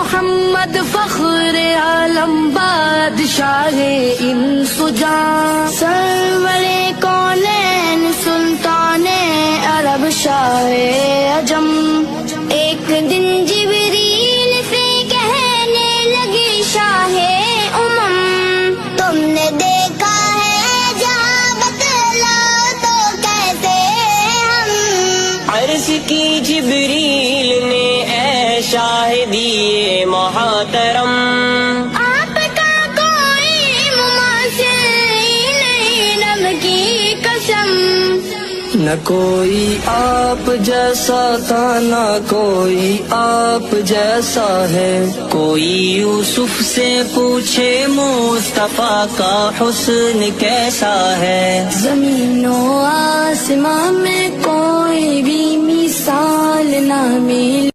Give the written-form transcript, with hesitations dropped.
محمد فخر عالم بادشاہ انس و جاں، سرور کونین سلطان عرب شاہ عجم. ایک دن جبریل سے کہنے لگی شاہ امم، تم نے دیکھا ہے جہاں بتلاؤ تو کیسے ہم. عرض کی جبریل نے اے شاہ دیے محترم، آپ کا کوئی مماثل نہیں رب کی قسم. نہ کوئی آپ جیسا تھا نہ کوئی آپ جیسا ہے. کوئی یوسف سے پوچھے مصطفیٰ کا حسن کیسا ہے. زمین و آسمان میں کوئی بھی مثال نہ ملی.